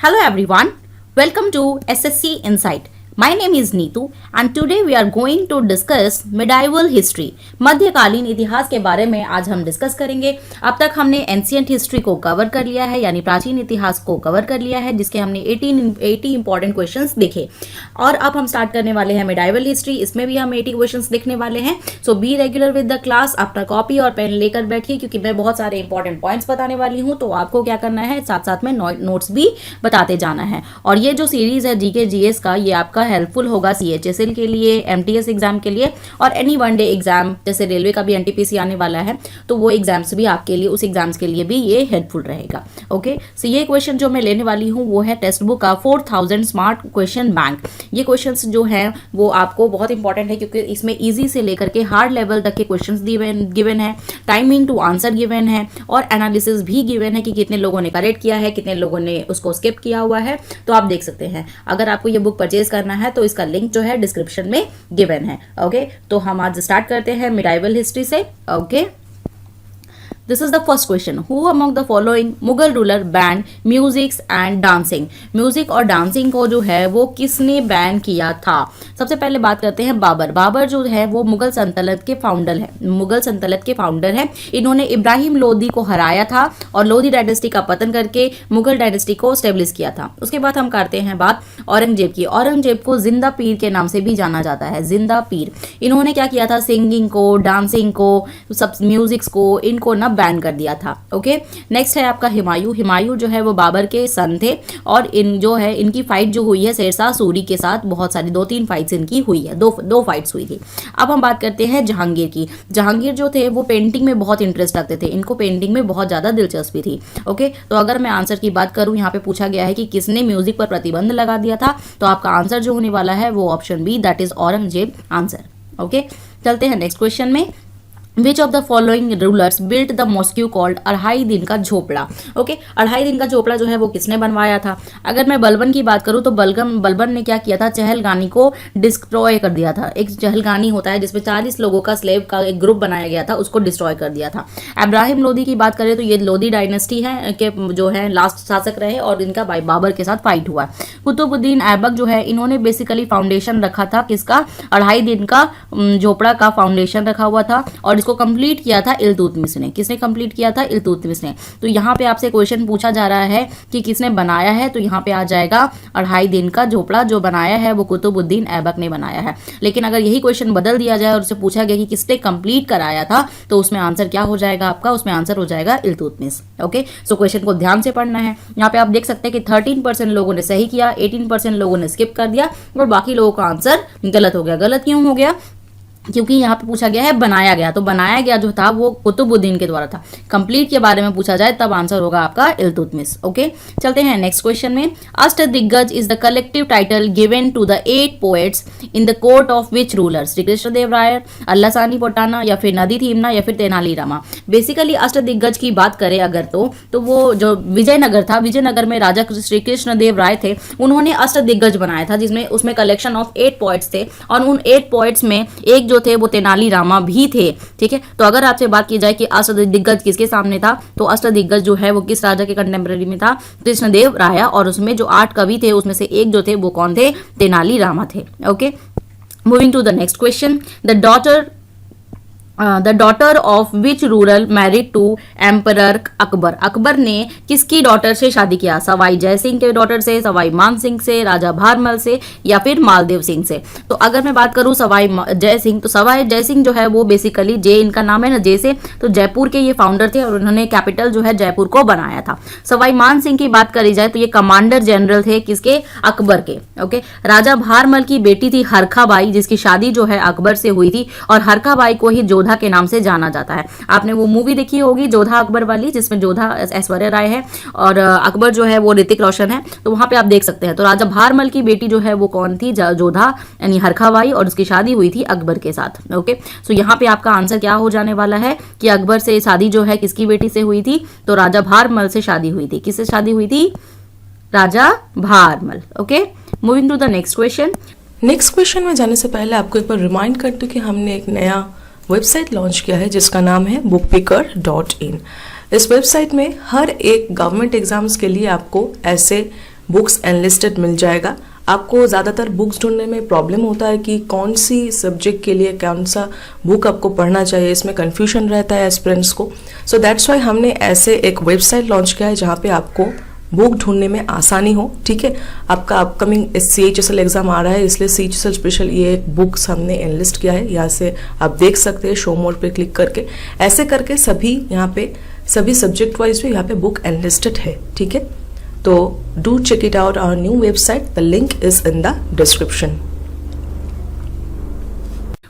Hello everyone, welcome to SSC Insight. My name is Neetu and today we are going to discuss medieval history. मध्यकालीन इतिहास के बारे में आज हम डिस्कस करेंगे। अब तक हमने एंशिएंट हिस्ट्री को कवर कर लिया है, यानी प्राचीन इतिहास को कवर कर लिया है, जिसके हमने 80 इंपॉर्टेंट क्वेश्चंस देखे। और अब हम स्टार्ट करने वाले हैं मेडाइवल हिस्ट्री। इसमें भी हम 80 क्वेश्चंस देखने वाले हैं। So be regular with the class. अपना कॉपी और पेन लेकर बैठिए, क्योंकि मैं बहुत सारे इंपॉर्टेंट पॉइंट्स बताने वाली हूँ। तो आपको क्या करना है, साथ साथ में नोट्स भी बताते जाना है। और ये जो सीरीज है जीके जीएस का, ये आपका हेल्पफुल होगा सीएचएसएल के लिए, एमटीएस एग्जाम के लिए और एनी वन डे एग्जाम, जैसे रेलवे का भी एनटीपीसी आने वाला है, तो वो एग्जाम्स भी आपके लिए, उस एग्जाम्स के लिए भी ये हेल्पफुल रहेगा। ओके, सो ये क्वेश्चन जो मैं लेने वाली हूँ वो है टेक्स्ट बुक का 4000 स्मार्ट क्वेश्चन बैंक। ये क्वेश्चंस जो हैं वो आपको बहुत इंपॉर्टेंट है, क्योंकि इसमें इजी से लेकर के हार्ड लेवल तक के क्वेश्चंस गिवन है, टाइमिंग टू आंसर गिवन है और एनालिसिस भी गिवन है कि कितने लोगों ने करेक्ट किया है, कितने लोगों ने उसको स्किप किया हुआ है। तो आप देख सकते हैं। अगर आपको ये बुक परचेज करना है तो इसका लिंक जो है डिस्क्रिप्शन में गिवन है। ओके, तो हम आज स्टार्ट करते हैं मिडाइवल हिस्ट्री से। Okay, This is the first question. Who among the following Mughal ruler ban musics and dancing? Music और डांसिंग को जो है वो किसने बैन किया था? सबसे पहले बात करते हैं बाबर। बाबर जो है वो मुगल सल्तनत के फाउंडर है। इन्होंने इब्राहिम लोदी को हराया था और लोदी डायनेस्टी का पतन करके मुगल डायनेस्टी को स्टेब्लिश किया था। उसके बाद हम करते हैं बात औरंगजेब की। औरंगजेब को जिंदा पीर के नाम से भी जाना जाता है, जिंदा पीर। इन्होंने क्या किया था, सिंगिंग को, डांसिंग को, सब म्यूजिक्स को, इनको ना बैन कर दिया था। ओके, नेक्स्ट है आपका हुमायूं। हुमायूं जो है वो बाबर के सन थे और इनकी फाइट जो हुई है शेरशाह सूरी के साथ, बहुत सारी 2-3 फाइट्स इनकी हुई है, दो फाइट्स हुई थी। अब हम बात करते हैं जहांगीर की। जहांगीर जो थे वो पेंटिंग में बहुत इंटरेस्ट रखते थे, इनको पेंटिंग में बहुत ज्यादा दिलचस्पी थी। ओके, तो अगर मैं आंसर की बात करूं, यहाँ पे पूछा गया है कि किसने म्यूजिक पर प्रतिबंध लगा दिया था, तो आपका आंसर जो होने वाला है वो option B, that is Aurangzeb answer. Okay, चलते हैं नेक्स्ट क्वेश्चन में। Which of the following rulers built the mosque called अढ़ाई दिन का झोपड़ा? ओके, अढ़ाई दिन का झोपड़ा जो है वो किसने बनवाया था? अगर मैं बलबन की बात करूं तो बलबन ने क्या किया था, चहलगानी को डिस्ट्रॉय कर दिया था। एक चहलगानी होता है जिसमें 40 लोगों का स्लेव का एक ग्रुप बनाया गया था, उसको डिस्ट्रॉय कर दिया था। इब्राहिम लोदी की बात करें तो ये लोदी डायनेस्टी है के जो है लास्ट शासक रहे और इनका बाबर के साथ फाइट हुआ। कुतुबुद्दीन ऐबक जो है, इन्होंने बेसिकली फाउंडेशन रखा था किसका, अढ़ाई दिन का झोपड़ा का फाउंडेशन रखा हुआ था और इसको कंप्लीट किया था इल्तुतमिश ने। किसने कंप्लीट किया था? इल्तुतमिश ने। तो यहाँ पे आपसे क्वेश्चन पूछा जा रहा है कि किसने बनाया है, तो यहाँ पे आ जाएगा अढ़ाई दिन का झोपड़ा जो बनाया है वो कुतुबुद्दीन ऐबक ने बनाया है। लेकिन अगर यही क्वेश्चन बदल दिया जाए और उससे पूछा गया कि किसने कंप्लीट कराया था, तो उसमें आंसर क्या हो जाएगा आपका? उसमें आंसर हो जाएगा इल्तुतमिश। ओके, सो क्वेश्चन को ध्यान से पढ़ना है। यहाँ पे आप देख सकते हैं कि 13% लोगों ने सही किया, 18% लोगों ने स्किप कर दिया और बाकी लोगों का आंसर गलत हो गया। गलत क्यों हो गया? क्योंकि यहाँ पे पूछा गया है बनाया गया, तो बनाया गया जो था वो कुतुबुद्दीन के द्वारा था। कंप्लीट के बारे में पूछा जाए तब आंसर होगा आपका इल्तुतमिश। ओके, चलते हैं नेक्स्ट क्वेश्चन में। Ashtadiggaja is the collective title given to the 8 poets in the court of which ruler? Shri Krishnadevaraya, Allasani Potana या फिर नदी थीमना या फिर तेनालीरामा? बेसिकली अष्टदिग्गज की बात करें अगर तो वो जो विजयनगर था, विजयनगर में राजा श्री कृष्णदेवराय थे, उन्होंने अष्टदिग्गज बनाया था, जिसमें उसमें कलेक्शन ऑफ 8 पोएट्स थे और उन 8 पोएट्स में एक जो थे वो तेनालीरामा भी थे। ठीक है, तो अगर आपसे बात की जाए कि अष्टदिग्गज किसके सामने था, तो अष्टदिग्गज जो है वो किस राजा के कंटेम्पररी में था? कृष्णदेव राय। और उसमें जो 8 कवि थे उसमें से एक जो थे वो कौन थे? तेनालीरामा थे। Okay, moving to the next question. The daughter of which rural married to emperor Akbar? Akbar ने किसकी डॉटर से शादी किया? सवाई जय सिंह के डॉटर से, सवाई मान सिंह से, राजा भारमल से या फिर मालदेव सिंह से? तो अगर मैं बात करूं सवाई जय सिंह, तो सवाई जय सिंह जो है वो बेसिकली जे, इनका नाम है ना जे से, तो जयपुर के ये फाउंडर थे और उन्होंने कैपिटल जो है जयपुर को बनाया था। सवाई मान सिंह की बात करी जाए तो ये कमांडर जनरल थे किसके? अकबर के। ओके, राजा भारमल की बेटी थी हरखाबाई, जिसकी शादी जो है अकबर से हुई थी और हरखाबाई को ही जोधा के नाम से जाना जाता है। आपने वो मूवी देखी होगी जोधा अकबर वाली, जिसमें जोधा ऐश्वर्या राय है और अकबर जो है वो ऋतिक रोशन है, तो वहां पे आप देख सकते हैं। तो राजा भारमल की बेटी जो है वो कौन थी? जोधा, यानी हरखाबाई, और उसकी शादी हुई थी अकबर के साथ। ओके, सो यहाँ पे आपका आंसर क्या हो जाने वाला है कि अकबर से शादी जो है किसकी बेटी से हुई थी? तो राजा भारमल से शादी हुई थी। किससे शादी हुई थी? Raja Bharmal. Okay, moving to the next question. Next question में जाने से पहले आपको एक बार रिमाइंड कर दूं कि हमने एक नया वेबसाइट लॉन्च किया है जिसका नाम है bookpicker.in। इस वेबसाइट में हर एक गवर्नमेंट एग्जाम्स के लिए आपको ऐसे बुक्स एनलिस्टेड मिल जाएगा। आपको ज़्यादातर बुक्स ढूंढने में प्रॉब्लम होता है कि कौन सी सब्जेक्ट के लिए कौन सा बुक आपको पढ़ना चाहिए, इसमें कन्फ्यूजन रहता है एस्पिरेंट्स को। सो दैट्स वाई हमने ऐसे एक वेबसाइट लॉन्च किया है जहाँ पे आपको बुक ढूंढने में आसानी हो। ठीक है, आपका अपकमिंग CHSL एग्जाम आ रहा है, इसलिए CHSL स्पेशल ये एक बुक्स हमने एनलिस्ट किया है। यहाँ से आप देख सकते हैं शो मोर पे क्लिक करके। ऐसे करके सभी यहाँ पे सभी सब्जेक्ट वाइज भी यहाँ पे बुक एनलिस्टेड है। ठीक है, तो do check it out our new website, the link is in the description.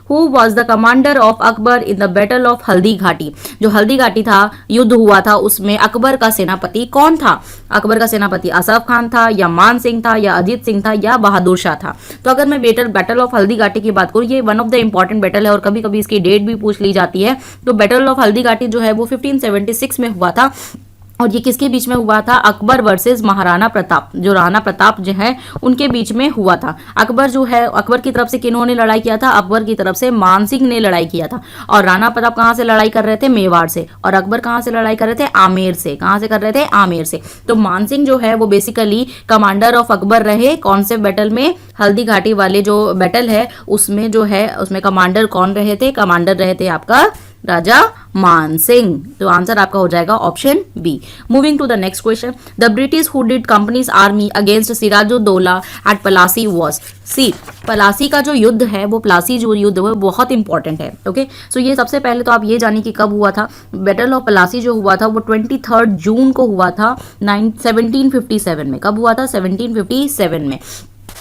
Who was the commander of Akbar in the Battle of Haldi Ghati? जो हल्दी घाटी था, युद्ध हुआ था, उसमें अकबर का सेनापति कौन था? अकबर का सेनापति असफ खान था, या मान सिंह था, या अजीत सिंह था, या बहादुर शाह था? तो अगर मैं बैटल ऑफ हल्दी घाटी की बात करूँ, ये one of the important battle है और कभी कभी इसकी डेट भी पूछ ली जाती है। तो बैटल ऑफ हल्दी घाटी जो है वो 1576 में हुआ था। और ये किसके बीच में हुआ था? अकबर वर्सेस महाराणा प्रताप, जो राणा प्रताप जो है उनके बीच में हुआ था। अकबर जो है, अकबर की तरफ से किन्होंने लड़ाई किया था? अकबर की तरफ से मान सिंह ने लड़ाई किया था। और राणा प्रताप कहाँ से लड़ाई कर रहे थे? मेवाड़ से। और अकबर कहाँ से लड़ाई कर रहे थे? आमेर से। कहाँ से कर रहे थे? आमेर से। तो मान सिंह जो है वो बेसिकली कमांडर ऑफ अकबर रहे। कौन से बैटल में? हल्दी घाटी वाले जो बैटल है उसमें जो है उसमें कमांडर कौन रहे थे? कमांडर रहे थे आपका राजा मान सिंह। तो आंसर आपका हो जाएगा option B. Moving to the next question, the British who did company's army against Sirajuddaula at Plassey was. See, Plassey का जो युद्ध है वो प्लासी जो युद्ध है बहुत इंपॉर्टेंट है। ओके, सो ये सबसे पहले तो आप ये जानिए कि कब हुआ था। बैटल ऑफ पलासी जो हुआ था वो 23 जून को हुआ था 1757 में। कब हुआ था? 1757 में।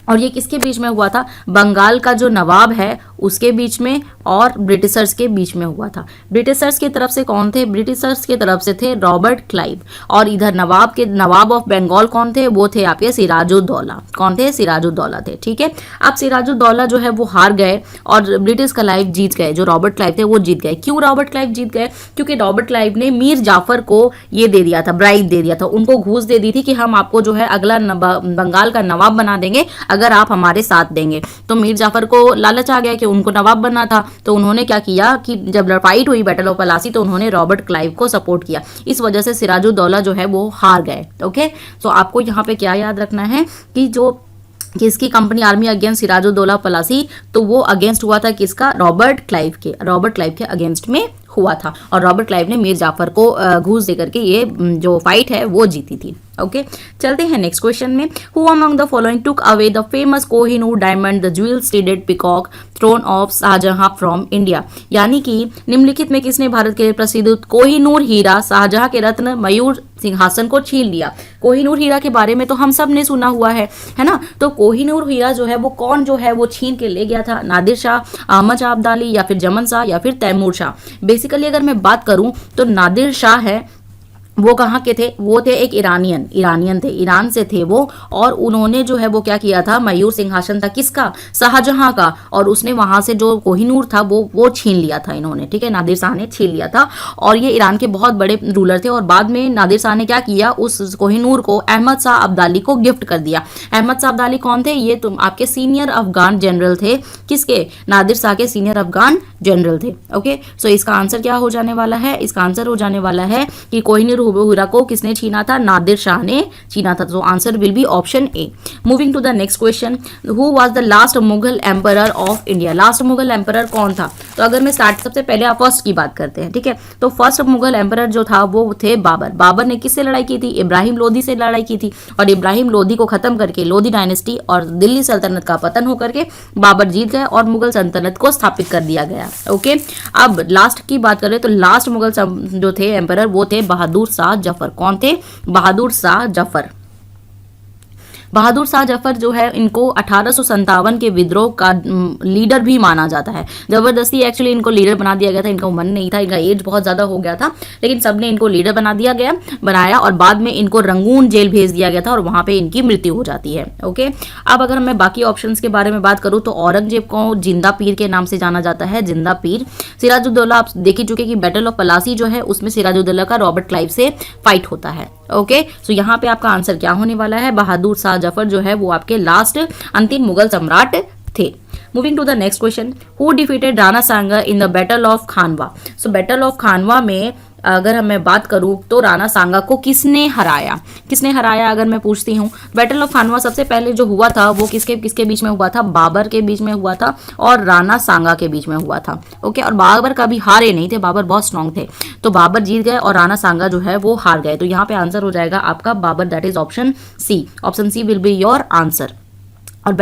और ये किसके बीच में हुआ था? बंगाल का जो नवाब है उसके बीच में और ब्रिटिशर्स के बीच में हुआ था। ब्रिटिशर्स की तरफ से कौन थे? ब्रिटिशर्स की तरफ से थे रॉबर्ट क्लाइव। और इधर नवाब ऑफ बंगाल कौन थे? वो थे आपके सिराजुद्दौला। कौन थे? सिराजुद्दौला थे। ठीक है, अब सिराजुद्दौला जो है वो हार गए और ब्रिटिश क्लाइव जीत गए। जो रॉबर्ट क्लाइव थे वो जीत गए। क्यों रॉबर्ट क्लाइव जीत गए? क्योंकि रॉबर्ट क्लाइव ने मीर जाफर को ये दे दिया था, ब्राइब दे दिया था, उनको घूस दे दी थी कि हम आपको जो है अगला बंगाल का नवाब बना देंगे अगर आप हमारे साथ देंगे। तो मीर जाफर को लालच आ गया कि उनको नवाब बनना था, तो उन्होंने क्या किया कि जब फाइट हुई बैटल ऑफ पलासी तो उन्होंने रॉबर्ट क्लाइव को सपोर्ट किया। इस वजह से सिराजुद्दौला जो है वो हार गए। ओके, तो आपको यहाँ पे क्या याद रखना है कि जो किसकी company army against Sirajuddaulah Plassey, तो वो अगेंस्ट हुआ था किसका? रॉबर्ट क्लाइव के अगेंस्ट में हुआ था। और रॉबर्ट क्लाइव ने मीर जाफर को घूस देकर के ये जो फाइट है वो जीती थी। ओके, चलते हैं नेक्स्ट क्वेश्चन में। Who among the following took away the famous Kohinoor diamond the jewel studded peacock throne of Shahjahan from India? यानी कि निम्नलिखित में किसने भारत के प्रसिद्ध कोहिनूर हीरा शाहजहां के रत्न मयूर सिंहासन को छीन लिया? कोहिनूर हीरा के बारे में तो हम सब ने सुना हुआ है ना। तो कोहिनूर हीरा जो है वो कौन जो है वो छीन के ले गया था? नादिर शाह, अहमद शाह अब्दाली, या फिर जमन शाह, या फिर तैमूर शाह? बेसिकली अगर मैं बात करूं तो नादिर शाह है, वो कहाँ के थे? वो थे एक ईरानियन थे, ईरान से थे वो। और उन्होंने जो है वो क्या किया था? मयूर सिंहासन था किसका? शाहजहां का। और उसने वहां से जो कोहिनूर था वो छीन लिया था इन्होंने। ठीक है, नादिर शाह ने छीन लिया था। और ये ईरान के बहुत बड़े रूलर थे। और बाद में नादिर शाह ने क्या किया? उस कोहिनूर को अहमद शाह अब्दाली को गिफ्ट कर दिया। अहमद शाह अब्दाली कौन थे? ये तुम आपके सीनियर अफगान जनरल थे। किसके? नादिर शाह के सीनियर अफगान जनरल थे। ओके, सो इसका आंसर क्या हो जाने वाला है? इसका आंसर हो जाने वाला है कि कोहिनूर हीरा को किसने छीना था? नादिर शाह ने छीना था। तो answer will be option A. Moving to the next question, who was the last Mughal emperor of India? Last Mughal emperor कौन था? तो अगर मैं सबसे पहले आप फर्स्ट की बात करते हैं। ठीक है, तो फर्स्ट मुगल एम्परर जो था वो थे बाबर। बाबर ने किससे लड़ाई की थी? इब्राहिम लोदी से लड़ाई की थी। और इब्राहिम लोदी को खत्म करके लोदी डायनेस्टी और दिल्ली सल्तनत का पतन होकर के बाबर जीत गए और मुगल सल्तनत को स्थापित कर दिया गया। ओके, अब लास्ट की बात करें तो लास्ट मुगल जो थे एम्परर वो थे बहादुर शाह जफर। कौन थे? बहादुर शाह जफर। बहादुर शाह जफर जो है इनको 1857 के विद्रोह का लीडर भी माना जाता है। जबरदस्ती एक्चुअली इनको लीडर बना दिया गया था, इनका मन नहीं था, इनका एज बहुत ज़्यादा हो गया था, लेकिन सबने इनको लीडर बनाया और बाद में इनको रंगून जेल भेज दिया गया था और वहाँ पे इनकी मृत्यु हो जाती है। ओके, अब अगर मैं बाकी ऑप्शंस के बारे में बात करूँ तो औरंगजेब को जिंदा पीर के नाम से जाना जाता है, जिंदा पीर। सिराजुद्दौला आप देख ही चुके कि बैटल ऑफ पलासी जो है उसमें सिराजुद्दौला का रॉबर्ट क्लाइव से फाइट होता है। ओके, सो यहाँ पे आपका आंसर क्या होने वाला है? बहादुर शाह जफर जो है वो आपके लास्ट अंतिम मुगल सम्राट थे। Moving to the next question, who defeated Rana Sanga in the battle of Khanwa? So battle of Khanwa में अगर मैं बात करूं तो राणा सांगा को किसने हराया अगर मैं पूछती हूँ। बैटल ऑफ खानवा सबसे पहले जो हुआ था वो किसके किसके बीच में हुआ था, बाबर के बीच में हुआ था और राणा सांगा के बीच में हुआ था। ओके, और बाबर कभी हारे नहीं थे, बाबर बहुत स्ट्रांग थे, तो बाबर जीत गए और राणा सांगा जो है वो हार गए। तो यहाँ पे आंसर हो जाएगा आपका Babur, that is option C. Option C will be your answer. और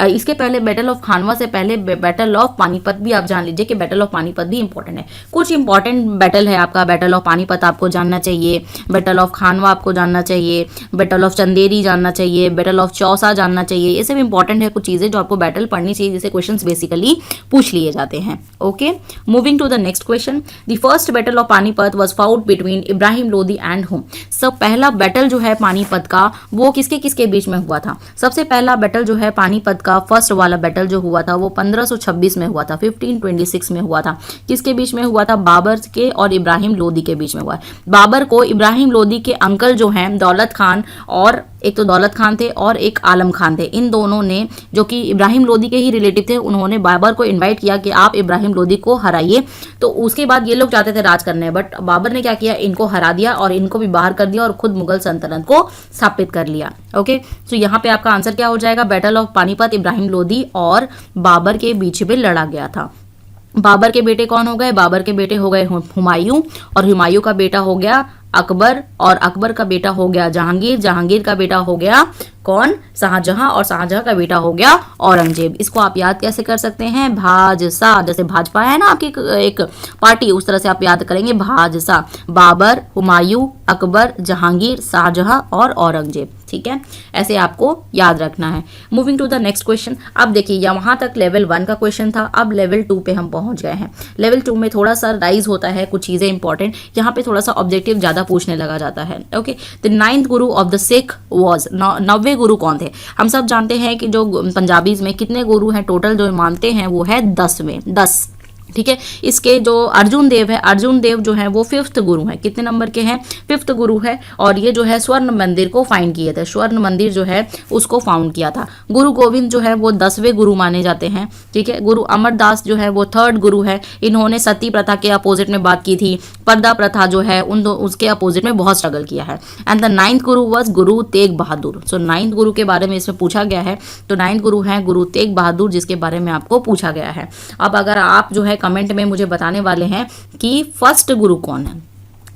इसके पहले बैटल ऑफ खानवा से पहले बैटल ऑफ पानीपत भी आप जान लीजिए कि बैटल ऑफ पानीपत भी इंपॉर्टेंट है। कुछ इंपॉर्टेंट बैटल है आपका, बैटल ऑफ पानीपत आपको जानना चाहिए, बैटल ऑफ खानवा आपको जानना चाहिए, बैटल ऑफ चंदेरी जानना चाहिए, बैटल ऑफ चौसा जानना चाहिए। ये सब इंपॉर्टेंट है कुछ चीज़ें जो आपको बैटल पढ़नी चाहिए, जिससे क्वेश्चन बेसिकली पूछ लिए जाते हैं। Okay, moving to the next question. The first battle of Panipat was fought between Ibrahim Lodi and होम। सब पहला बैटल जो है पानीपत का वो किसके किसके बीच में हुआ था। सबसे पहला बैटल जो है पानीपत का फर्स्ट वाला बैटल जो हुआ था वो 1526 में हुआ था, 1526 में हुआ था। किसके बीच में हुआ था, बाबर के और इब्राहिम लोदी के बीच में हुआ। बाबर को इब्राहिम लोदी के अंकल जो हैं दौलत खान, और एक तो दौलत खान थे और एक आलम खान थे, इन दोनों ने, जो कि इब्राहिम लोदी के ही रिलेटिव थे, उन्होंने बाबर को इनवाइट किया कि आप इब्राहिम लोदी को हराइए। तो उसके बाद ये लोग चाहते थे राज करने, बट बाबर ने क्या किया, इनको हरा दिया और इनको भी बाहर कर दिया और खुद मुगल सल्तनत को स्थापित कर लिया। ओके, तो यहाँ पे आपका आंसर क्या हो जाएगा, बैटल ऑफ पानीपत इब्राहिम लोदी और बाबर के बीच में लड़ा गया था। बाबर के बेटे कौन हो गए, बाबर के बेटे हो गए हुमायूं, और हुमायूं का बेटा हो गया अकबर, और अकबर का बेटा हो गया जहांगीर, जहांगीर का बेटा हो गया कौन, शाहजहां, और शाहजहां का बेटा हो गया औरंगजेब। इसको आप याद कैसे कर सकते हैं, भाजसा, जैसे भाजपा है ना आपकी एक पार्टी, उस तरह से आप याद करेंगे भाजसा। बाबर, हुमायूं, अकबर, जहांगीर, शाहजहां और औरंगजेब। ठीक है, ऐसे आपको याद रखना है। Moving to the next question. अब देखिए यहाँ तक लेवल 1 का क्वेश्चन था, अब लेवल 2 पे हम पहुंच गए हैं। लेवल 2 में थोड़ा सा राइज होता है, कुछ चीजें इंपॉर्टेंट, यहाँ पे थोड़ा सा ऑब्जेक्टिव ज्यादा पूछने लगा जाता है। Okay, the 9th Guru of the Sikh was, 9वें गुरु कौन थे। हम सब जानते हैं कि जो पंजाबीज में कितने गुरु हैं टोटल जो मानते हैं वो है 10। ठीक है, इसके जो अर्जुन देव है, अर्जुन देव जो है वो 5th गुरु है। कितने नंबर के हैं, 5th गुरु है, और ये जो है स्वर्ण मंदिर को फाइंड किए थे, स्वर्ण मंदिर जो है उसको फाउंड किया था। गुरु गोविंद जो है वो 10वें गुरु माने जाते हैं। ठीक है, गुरु अमरदास जो है वो 3rd गुरु है। इन्होंने सती प्रथा के अपोजिट में बात की थी, पर्दा प्रथा जो है उसके अपोजिट में बहुत स्ट्रगल किया है। And the 9th Guru was Guru Tegh Bahadur. So 9th गुरु के बारे में इसमें पूछा गया है, तो 9th गुरु है गुरु तेग बहादुर, जिसके बारे में आपको पूछा गया है। अब अगर आप जो है कमेंट में मुझे बताने वाले हैं कि फर्स्ट गुरु कौन है,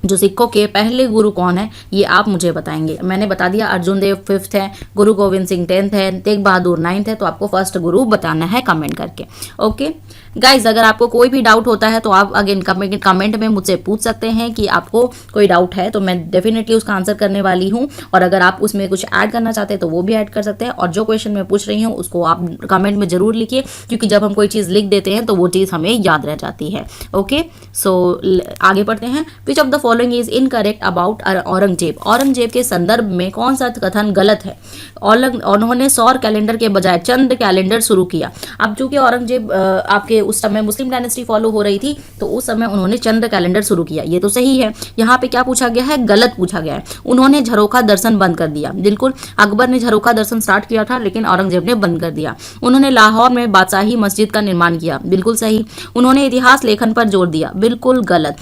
जो सिखों के पहले गुरु कौन है, ये आप मुझे बताएंगे। मैंने बता दिया अर्जुन देव 5th है, गुरु गोविंद सिंह 10th है, तेग बहादुर 9th है, तो आपको फर्स्ट गुरु बताना है कमेंट करके। ओके गाइज, अगर आपको कोई भी डाउट होता है तो आप अगेन कमेंट में मुझसे पूछ सकते हैं कि आपको कोई डाउट है, तो मैं डेफिनेटली उसका आंसर करने वाली हूँ। और अगर आप उसमें कुछ ऐड करना चाहते हैं तो वो भी ऐड कर सकते हैं, और जो क्वेश्चन मैं पूछ रही हूँ उसको आप कमेंट में जरूर लिखिए, क्योंकि जब हम कोई चीज़ लिख देते हैं तो वो चीज़ हमें याद रह जाती है। ओके, सो आगे बढ़ते हैं। विच of the following is incorrect about Aurangzeb. Aurangzeb के संदर्भ में कौन सा कथन गलत है। उन्होंने सौर कैलेंडर के बजाय चंद्र कैलेंडर शुरू किया। अब चूंकि औरंगजेब आपके उस समय मुस्लिम डायनेस्टी फॉलो हो रही थी, तो उस समय उन्होंने चंद्र कैलेंडर शुरू किया, ये तो सही है। यहाँ पे क्या पूछा गया है, गलत पूछा गया है। उन्होंने झरोखा दर्शन बंद कर दिया, बिल्कुल। अकबर ने झरोखा दर्शन स्टार्ट किया था, लेकिन औरंगजेब ने बंद कर दिया। उन्होंने लाहौर में बादशाही मस्जिद का निर्माण किया, बिल्कुल सही। उन्होंने इतिहास लेखन पर जोर दिया, बिल्कुल गलत।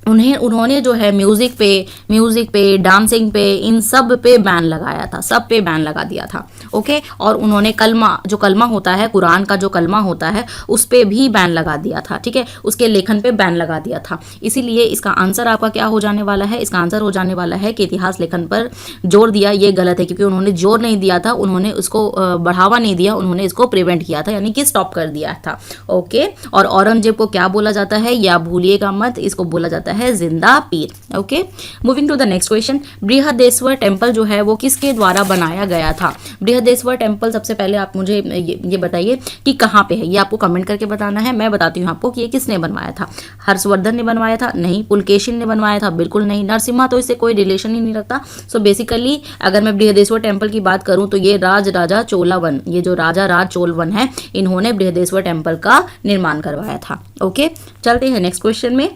उन्होंने जो है म्यूजिक पे डांसिंग पे, इन सब पे बैन लगाया था, सब पे बैन लगा दिया था। ओके, और उन्होंने कलमा होता है, कुरान का जो कलमा होता है उस पे भी बैन लगा दिया था। ठीक है, उसके लेखन पे बैन लगा दिया था। इसीलिए इसका आंसर आपका क्या हो जाने वाला है, इसका आंसर हो जाने वाला है कि इतिहास लेखन पर जोर दिया, ये गलत है, क्योंकि उन्होंने जोर नहीं दिया था, उन्होंने उसको बढ़ावा नहीं दिया, उन्होंने इसको प्रिवेंट किया था, यानी कि स्टॉप कर दिया था। ओके, और औरंगजेब को क्या बोला जाता है, या भूलिएगा मत, इसको बोला जाता है Zinda Pir. Okay, moving to the next question. Brihadeeswara temple जो है वो किसके द्वारा बनाया गया था। बृहदेश्वर टेम्पल सबसे पहले आप मुझे ये बताइए कि कहाँ पे है, ये आपको कमेंट करके बताना है। मैं बताती हूँ आपको कि ये किसने बनवाया था। हर्षवर्धन ने बनवाया था, नहीं। पुलकेशिन ने बनवाया था, बिल्कुल नहीं। नरसिम्हा तो इससे कोई रिलेशन ही नहीं रखता। सो बेसिकली अगर मैं बृहदेश्वर टेम्पल की बात करूँ तो ये राजा चोलावन, ये जो राजा चोलवन है, इन्होंने बृहदेश्वर टेम्पल का निर्माण करवाया था। ओके, चलते हैं नेक्स्ट क्वेश्चन में।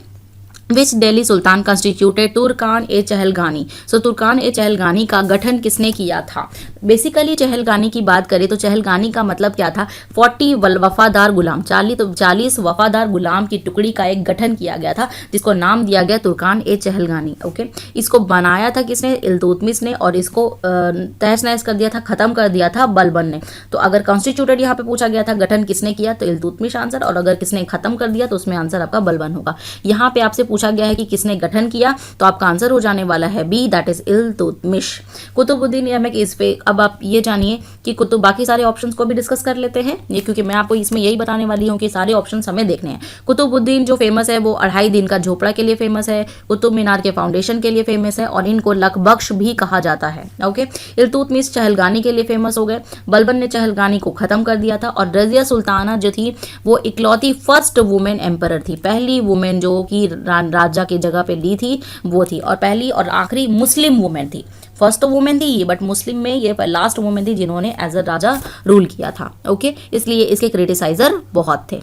Which Delhi Sultan constituted Turkan ए चहलगानी। सो तुर्कान ए चहलगानी का गठन किसने किया था? बेसिकली चहलगानी की बात करें तो चहलगानी का मतलब क्या था? 40 वफादार गुलाम, 40 वफादार गुलाम की टुकड़ी का एक गठन किया गया था जिसको नाम दिया गया तुर्कान ए चहलगानी। ओके, इसको बनाया था किसने? इल्तुतमिश ने, और इसको तहस नहस कर दिया था, खत्म कर दिया था बलबन ने। तो अगर कॉन्स्टिट्यूटेड यहाँ पे पूछा गया था गठन किसने किया तो इल्तुतमिश आंसर, और अगर किसने खत्म कर दिया तो उसमें आंसर आपका बलबन होगा। यहाँ पे आपसे पूछा गया है कि किसने गठन किया तो आपका आंसर हो जाने वाला है B, that is Iltutmish. Qutbuddin Aibak इस पे अब आप ये जानिए कि कुतुब, बाकी सारे ऑप्शंस को भी डिस्कस कर लेते हैं ये, क्योंकि मैं आपको इसमें यही बताने वाली हूँ कि सारे ऑप्शंस हमें देखने हैं। कुतुबुद्दीन जो फेमस है वो 2.5 दिन का झोपड़ा के लिए फेमस है, कुतुब मीनार के फाउंडेशन के लिए फेमस है, और इनको लकबख्श भी कहा जाता है। ओके, इल्तुतमिश चहलगानी के लिए फेमस हो गए, बलबन ने चहलगानी को खत्म कर दिया था, और रजिया सुल्ताना जो थी वो इकलौती फर्स्ट वुमेन एम्परर थी, पहली वुमेन जो कि राजा की जगह पे ली थी वो थी, और पहली और आखिरी मुस्लिम वुमेन थी। फर्स्ट वुमेन थी ये, बट मुस्लिम में ये लास्ट वुमेन थी जिन्होंने एज अ राजा रूल किया था। ओके, इसलिए इसके क्रिटिसाइजर बहुत थे।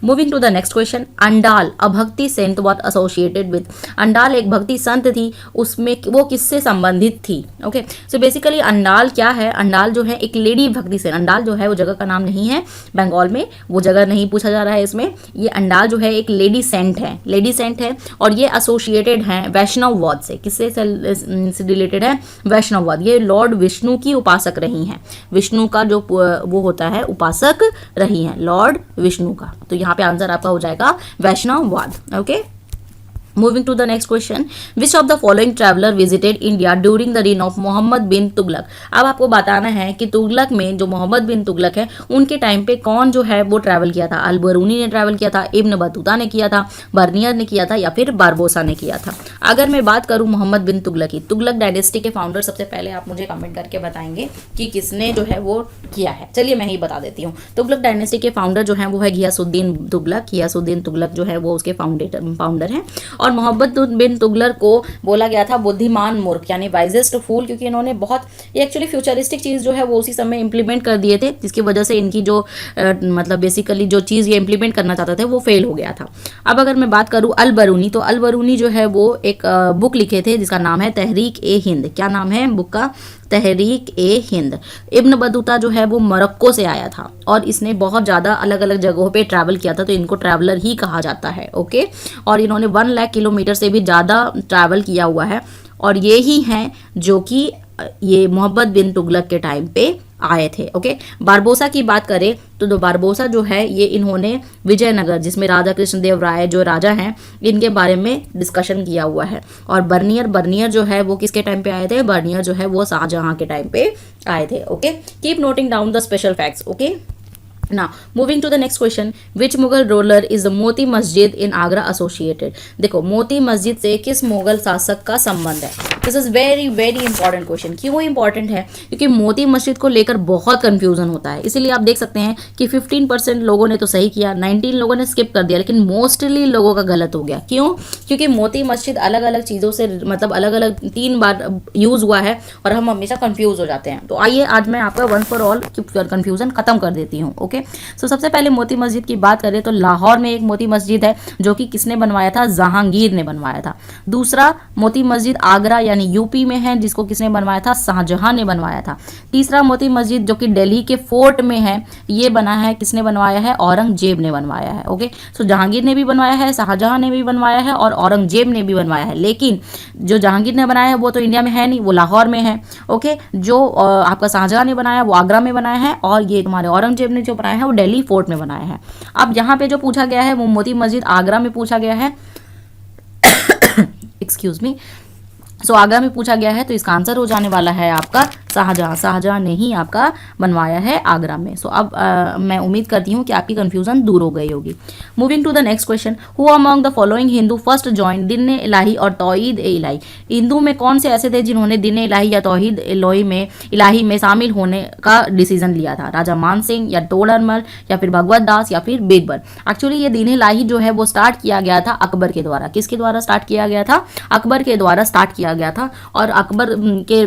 Moving to the next question, Andal a bhakti saint what associated with. Andal एक भक्ति संत थी, उसमें वो किससे संबंधित थी? ओके, सो बेसिकली अंडाल क्या है? अंडाल जो है एक लेडी भक्ति सेंट, अंडाल जो है वो जगह का नाम नहीं है बंगाल में, वो जगह नहीं पूछा जा रहा है इसमें। ये अंडाल जो है एक लेडी सेंट है, लेडी सेंट है, और ये एसोसिएटेड है वैष्णववाद से। किससे रिलेटेड है? वैष्णववाद। ये लॉर्ड विष्णु की उपासक रही हैं, विष्णु का जो वो होता है उपासक रही हैं, लॉर्ड विष्णु का। तो यहाँ पे आंसर आपका हो जाएगा वैष्णववाद। Okay, moving to the next question, which of the following traveller visited India during the reign of Mohammad bin Tughlaq. अब आपको बताना है कि तुगलक में जो मोहम्मद बिन तुगलक है उनके टाइम पे कौन जो है वो ट्रैवल किया था? अल बरूनी ने ट्रैवल किया था, इब्न बतूता ने किया था, बर्नियर ने किया था, या फिर बारबोसा ने किया था? अगर मैं बात करूं मोहम्मद बिन तुगलक की, तुगलक डायनेस्टी के फाउंडर, सबसे पहले आप मुझे कमेंट करके बताएंगे कि किसने जो है वो किया है। चलिए मैं ही बता देती हूँ। तुगलक डायनेस्टी के फाउंडर जो है वो है घियासुद्दीन तुगलक। घियासुद्दीन तुगलक जो है वो उसके फाउंडर हैं, और मोहम्मद बिन तुगलक को बोला गया था बुद्धिमान मूर्ख, यानी वाइजेस्ट फूल, क्योंकि इन्होंने बहुत ये एक्चुअली फ्यूचरिस्टिक चीज़ जो है वो उसी समय इंप्लीमेंट कर दिए थे, जिसकी वजह से इनकी जो मतलब बेसिकली जो चीज़ ये इंप्लीमेंट करना चाहते थे वो फेल हो गया था। अब अगर मैं बात करूँ अल बरूनी, तो अल बरूनी जो है वो एक बुक लिखे थे जिसका नाम है तहरीक ए हिंद। क्या नाम है बुक का? तहरीक ए हिंद। इब्न बतूता जो है वो मोरक्को से आया था, और इसने बहुत ज़्यादा अलग अलग जगहों पे ट्रैवल किया था, तो इनको ट्रैवलर ही कहा जाता है। ओके, और इन्होंने 1 लाख किलोमीटर से भी ज़्यादा ट्रैवल किया हुआ है, और ये ही हैं जो कि ये मोहम्मद बिन तुगलक के टाइम पे आए थे। ओके, बारबोसा की बात करें तो बारबोसा जो है ये इन्होंने विजयनगर, जिसमें राजा कृष्णदेव राय जो राजा हैं, इनके बारे में डिस्कशन किया हुआ है। और बर्नियर जो है वो किसके टाइम पे आए थे? बर्नियर जो है वो शाहजहां के टाइम पे आए थे। Okay, keep noting down the special facts. Okay, Now, moving to the next question, which Mughal ruler is the Moti Masjid in Agra associated? देखो, मोती मस्जिद से किस मुगल शासक का संबंध है? This is very very important question. क्यों इंपॉर्टेंट है? क्योंकि मोती मस्जिद को लेकर बहुत कंफ्यूजन होता है, इसीलिए आप देख सकते हैं कि 15% लोगों ने तो सही किया, 19 लोगों ने स्किप कर दिया, लेकिन मोस्टली लोगों का गलत हो गया। क्यों? क्योंकि मोती मस्जिद अलग अलग चीज़ों से, मतलब अलग अलग 3 बार यूज़ हुआ है, और हम हमेशा कंफ्यूज हो जाते हैं। तो आइए आज मैं आपका वन फॉर ऑल कंफ्यूजन खत्म कर देती हूँ। ओके, सो सबसे पहले मोती मस्जिद की बात करें तो लाहौर में एक मोती मस्जिद है जो कि किसने बनवाया था? जहांगीर ने बनवाया था। दूसरा मोती मस्जिद आगरा यानी यूपी में है, जिसको किसने बनवाया था? शाहजहां ने बनवाया था। तीसरा मोती मस्जिद जो कि दिल्ली के फोर्ट में है, ये बना है, किसने बनवाया है? औरंगजेब ने बनवाया है। ओके, सो जहांगीर ने भी बनवाया है, शाहजहां ने भी बनवाया है, और औरंगजेब ने भी बनवाया है। लेकिन जो जहांगीर ने बनाया है वो तो इंडिया में है नहीं, वो लाहौर में है। ओके, जो आपका शाहजहां ने बनाया वो आगरा में बनाया है, और ये तुम्हारे औरंगजेब ने जो बनाया है वो दिल्ली फोर्ट में बनाया है। अब यहाँ पे जो पूछा गया है वो मोती मस्जिद आगरा में पूछा गया है। एक्सक्यूज मी, सो आगरा में पूछा गया है, तो इसका आंसर हो जाने वाला है आपका शाहजहां। शाहजहां ने ही आपका बनवाया है आगरा में। सो अब मैं उम्मीद करती हूँ कि आपकी कंफ्यूजन दूर हो गई होगी। Moving to the next question, who among the following Hindu first join Din Ilahi और तौहीद ए इलाही? हिंदू में कौन से ऐसे थे जिन्होंने दिन इलाही या तौहीद इलाही में शामिल होने का डिसीजन लिया था? राजा मान सिंह, या तोड़रमल, या फिर भगवत दास, या फिर बीरबल? एक्चुअली ये दिन इलाही जो है वो स्टार्ट किया गया था अकबर के द्वारा। किसके द्वारा स्टार्ट किया गया था? अकबर के द्वारा स्टार्ट किया गया था, और अकबर के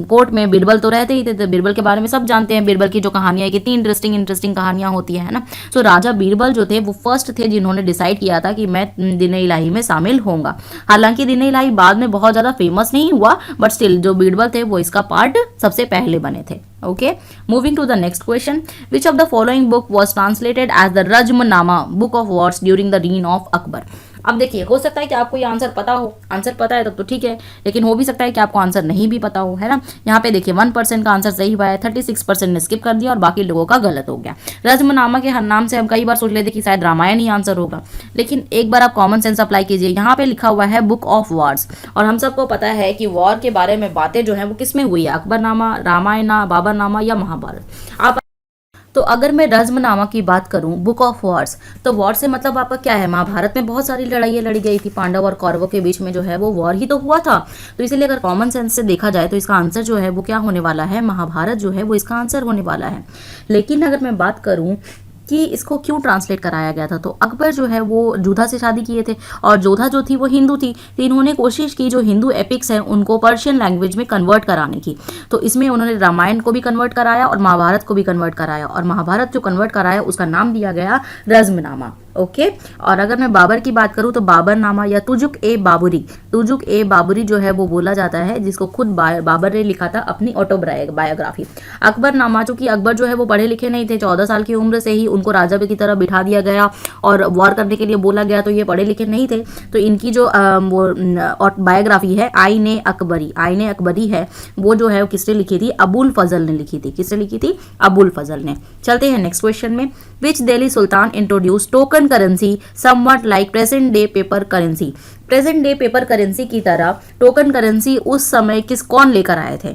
कोर्ट में बीरबल तो रहते ही थे, तो बीरबल के बारे में सब जानते हैं। बीरबल की जो कहानियां कितनी इंटरेस्टिंग कहानियां होती है ना। तो राजा बीरबल जो थे वो फर्स्ट थे जिन्होंने डिसाइड किया था कि मैं दिन इलाही में शामिल होऊंगा। हालांकि दिन इलाही बाद में बहुत ज्यादा फेमस नहीं हुआ, बट स्टिल जो बीरबल थे वो इसका पार्ट सबसे पहले बने थे। Okay, moving to the next question. Which of the following book was translated as the Rajmanama, Book of Wars during the reign of Akbar? अब देखिए, हो सकता है कि आपको ये आंसर पता हो, आंसर पता है तब तो ठीक है, लेकिन हो भी सकता है कि आपको आंसर नहीं भी पता हो, है ना। यहाँ पे देखिए 1% का आंसर सही हुआ है, 36% ने स्किप कर दिया और बाकी लोगों का गलत हो गया। रजमनामा के नाम से हम कई बार सोच लेते कि शायद रामायण ही आंसर होगा, लेकिन एक बार आप कॉमन सेंस अप्लाई कीजिए। यहाँ पे लिखा हुआ है बुक ऑफ वॉर्स, और हम सबको पता है कि वॉर के बारे में बातें जो है वो किस में हुई है, अकबरनामा, रामायण, बाबरनामा या महाभारत। आप तो अगर मैं रज़्मनामा की बात करूं, बुक ऑफ वॉर्स, तो वॉर से मतलब आपका क्या है, महाभारत में बहुत सारी लड़ाइयाँ लड़ी गई थी, पांडव और कौरवों के बीच में जो है वो वॉर ही तो हुआ था। तो इसीलिए अगर कॉमन सेंस से देखा जाए तो इसका आंसर जो है वो क्या होने वाला है, महाभारत जो है वो इसका आंसर होने वाला है। लेकिन अगर मैं बात करूं कि इसको क्यों ट्रांसलेट कराया गया था, तो अकबर जो है वो जोधा से शादी किए थे, और जोधा जो थी वो हिंदू थी, तो इन्होंने कोशिश की जो हिंदू एपिक्स हैं उनको पर्शियन लैंग्वेज में कन्वर्ट कराने की। तो इसमें उन्होंने रामायण को भी कन्वर्ट कराया और महाभारत को भी कन्वर्ट कराया, और महाभारत जो कन्वर्ट कराया उसका नाम दिया गया रज़्मनामा। ओके, और अगर मैं बाबर की बात करूं तो बाबरनामा या तुजुक ए बाबरी जो है वो बोला जाता है, जिसको खुद बाबर ने लिखा था अपनी ऑटोबायोग्राफी। अकबरनामा, चूंकि अकबर जो है वो पढ़े लिखे नहीं थे, 14 साल की उम्र से ही उनको राजा की तरह बिठा दिया गया और वॉर करने के लिए बोला गया, तो ये पढ़े लिखे नहीं थे, तो इनकी जो बायोग्राफी है आईने अकबरी है, वो जो है वो किसने लिखी थी, अबुल फजल ने लिखी थी। किसने लिखी थी, अबुल फजल ने। चलते हैं नेक्स्ट क्वेश्चन में। Which Delhi sultan introduce token currency something like present day paper currency? Present day paper currency की तरह टोकन करेंसी उस समय कौन लेकर आए थे?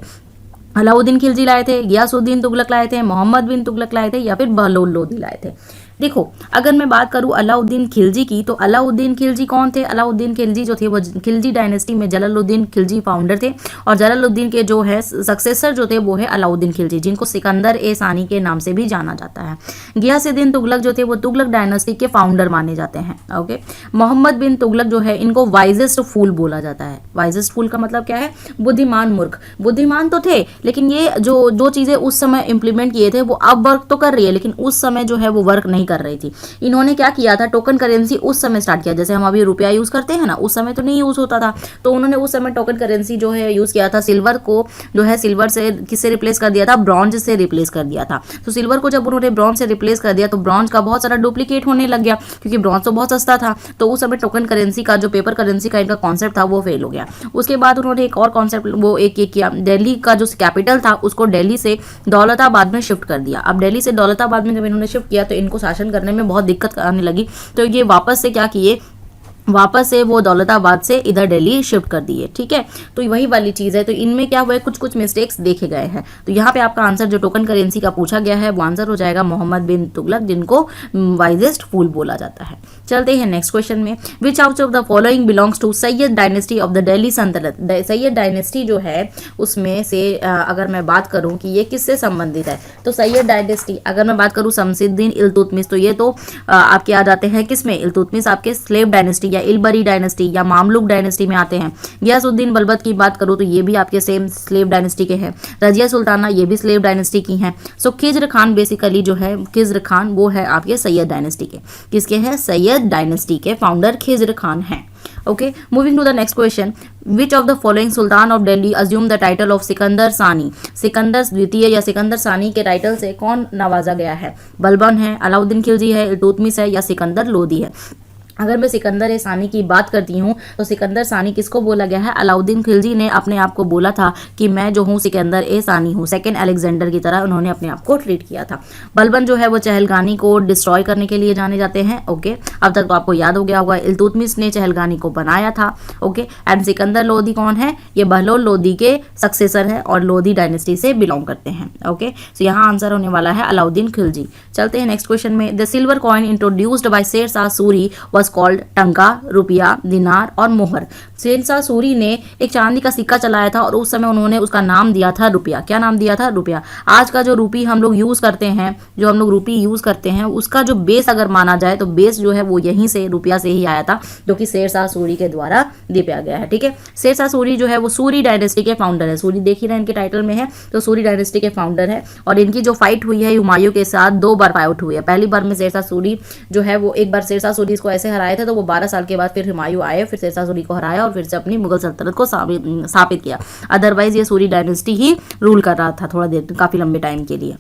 अलाउद्दीन खिलजी लाए थे, गियासुद्दीन तुगलक लाए थे, मोहम्मद बिन तुगलक लाए थे, या फिर बहलोल लोदी लाए थे? देखो, अगर मैं बात करूं अलाउद्दीन खिलजी की, तो अलाउद्दीन खिलजी कौन थे? अलाउद्दीन खिलजी जो थे वो खिलजी डायनेस्टी में जलालुद्दीन खिलजी फाउंडर थे, और जलालुद्दीन के जो है सक्सेसर जो थे वो है अलाउद्दीन खिलजी, जिनको सिकंदर ए सानी के नाम से भी जाना जाता है। गियासुद्दीन तुगलक जो थे वो तुगलक डायनेस्टी के फाउंडर माने जाते हैं। ओके, मोहम्मद बिन तुगलक जो है इनको वाइजेस्ट फूल बोला जाता है। वाइजेस्ट फूल का मतलब क्या है, बुद्धिमान मूर्ख। बुद्धिमान तो थे, लेकिन ये जो चीज़ें उस समय इंप्लीमेंट किए थे वो अब वर्क तो कर रही है, लेकिन उस समय जो है वो वर्क नहीं कर रही थी। इन्होंने क्या किया था, टोकन करेंसी उस समय स्टार्ट किया, जैसे हम अभी रुपया यूज करते हैं ना, उस समय तो नहीं यूज होता था, तो उन्होंने उस समय टोकन करेंसी जो है यूज किया था। सिल्वर को जो है सिल्वर से किससे रिप्लेस कर दिया था, ब्रॉन्ज से रिप्लेस कर दिया था। तो सिल्वर को जब उन्होंने ब्रॉन्ज से रिप्लेस कर दिया तो ब्रॉन्ज का बहुत सारा डुप्लीकेट होने लग गया, क्योंकि ब्रॉन्ज तो बहुत सस्ता था। तो उस समय टोकन करेंसी का जो पेपर करेंसी का इनका कॉन्सेप्ट था वो फेल हो गया। उसके बाद उन्होंने एक और कॉन्सेप्ट वो एक किया, दिल्ली का जो कैपिटल था उसको दिल्ली से दौलताबाद में शिफ्ट कर दिया। अब दिल्ली से दौलताबाद में जब इन्होंने शिफ्ट किया तो इनको शासन करने में बहुत दिक्कत आने लगी, तो ये वापस से क्या किए, वापस से वो दौलताबाद से इधर दिल्ली शिफ्ट कर दिए। ठीक है, तो वही वाली चीज़ है। तो इनमें क्या हुआ है, कुछ मिस्टेक्स देखे गए हैं। तो यहाँ पे आपका आंसर जो टोकन करेंसी का पूछा गया है वो आंसर हो जाएगा मोहम्मद बिन तुगलक, जिनको वाइजेस्ट फूल बोला जाता है। चलते हैं नेक्स्ट क्वेश्चन में। Which out of the following belongs to Sayyid dynasty of the Delhi Sultanat? Sayyid dynasty जो है उसमें से अगर मैं बात करूँ कि ये किससे संबंधित है, तो सैयद डायनेस्टी अगर मैं बात करूँ शमसुद्दीन इल्तुतमिश, तो ये तो आपके आ जाते हैं किसमें, इल्तुतमिश आपके स्लेव डायनेस्टी या इलबरी डायनेस्टी या मामलुक डायनेस्टी में आते हैं। गियासुद्दीन बलबत की बात करूँ तो ये भी आपके सेम स्लेव डायनेस्टी के हैं। रजिया सुल्ताना ये भी स्लेव डायनेस्टी की हैं। सो खिज्र खान बेसिकली जो है, खिज्र खान वो है आपके सैयद डायनेस्टी के। किसके हैं, सैयद डायनेस्टी के फाउंडर खिज्र खान हैं। Okay, moving to the next question. Which of the following sultan of Delhi assume the title of Sikandar Sani? Sikandar द्वितीय या सिकंदर सानी के टाइटल से कौन नवाजा गया है? बलबन है, अलाउद्दीन खिलजी है, इल्तुतमिश है, या सिकंदर लोदी है? अगर मैं सिकंदर सानी की बात करती हूँ तो सिकंदर सानी किसको बोला गया है, अलाउद्दीन खिलजी ने अपने आप को बोला था कि मैं जो हूँ सिकंदर सानी हूँ, सेकंड अलेक्जेंडर की तरह उन्होंने अपने आप को ट्रीट किया था। बलबन जो है वो चहलगानी को डिस्ट्रॉय करने के लिए जाने जाते हैं। ओके, अब तक तो आपको याद हो गया होगा, इल्तुतमिश ने चहलगानी को बनाया था। ओके, एंड सिकंदर लोदी कौन है, ये बहलोल लोदी के सक्सेसर है और लोदी डायनेस्टी से बिलोंग करते हैं। ओके, तो यहाँ आंसर होने वाला है अलाउद्दीन खिलजी। चलते हैं नेक्स्ट क्वेश्चन में। The silver coin introduced by Sher Shah Suri was called टंका, रुपया, दिनार और मोहर। शेरशाह सूरी ने एक चांदी का सिक्का चलाया था और उस समय उन्होंने उसका नाम दिया था रुपया। क्या नाम दिया था? रुपया। आज का जो रूपी हम लोग यूज करते हैं, जो हम लोग रूपी यूज करते हैं, उसका जो बेस अगर माना जाए तो बेस जो है वो यहीं से रुपया से ही आया था, जो कि शेरशाह सूरी के द्वारा दिया गया है। ठीक है, शेरशाह सूरी जो है वो सूरी डायनेस्टी के फाउंडर है। सूरी देख ही रहे हैं इनके टाइटल में है, तो सूरी डायनेस्टी के फाउंडर है। और इनकी जो फाइट हुई है हुमायूं के साथ 2 बार फाइट हुई है। पहली बार में शेरशाह सूरी जो है वो एक बार शेरशाह सूरी को ऐसे हराए थे, तो वो 12 साल के बाद फिर हुमायूं आए, फिर शेरशाह सूरी को हराया और फिर से अपनी मुगल सल्तनत को स्थापित किया। अदरवाइज ये सूरी डायनेस्टी ही रूल कर रहा था थोड़ा देर, काफी लंबे टाइम के लिए।